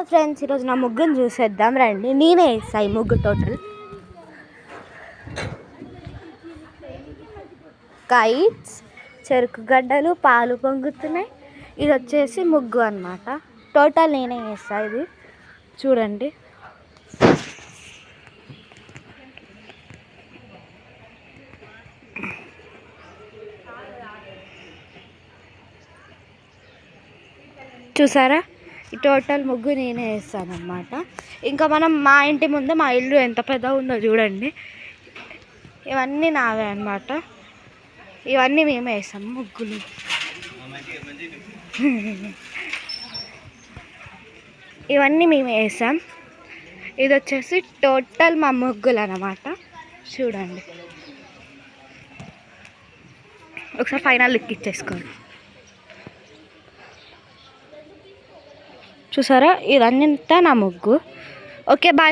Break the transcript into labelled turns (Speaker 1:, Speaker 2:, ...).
Speaker 1: Hello friends, ఈరోజు నా ముగ్గుని చూసేద్దాం రండి. నేనే వేస్తా ఈ ముగ్గు టోటల్. కైట్స్, చెరుకు గడ్డలు, పాలు పొంగుతున్నాయి. ఇది వచ్చేసి ముగ్గు అన్నమాట. టోటల్ నేనే వేస్తా. ఇది చూడండి. చూసారా, ఈ టోటల్ ముగ్గు నేనే వేస్తాను అన్నమాట. ఇంకా మనం మా ఇంటి ముందు మా ఇల్లు ఎంత పెద్దగా ఉందో చూడండి. ఇవన్నీ నావే అన్నమాట. ఇవన్నీ మేమే వేస్తాం ముగ్గులు. ఇవన్నీ మేమే వేసాం. ఇది వచ్చేసి టోటల్ మా ముగ్గులు అన్నమాట. చూడండి, ఒకసారి ఫైనల్ లుక్ ఇచ్చేసుకోండి. చూసారా, ఇదంతా నా ముగ్గు. Okay, bye.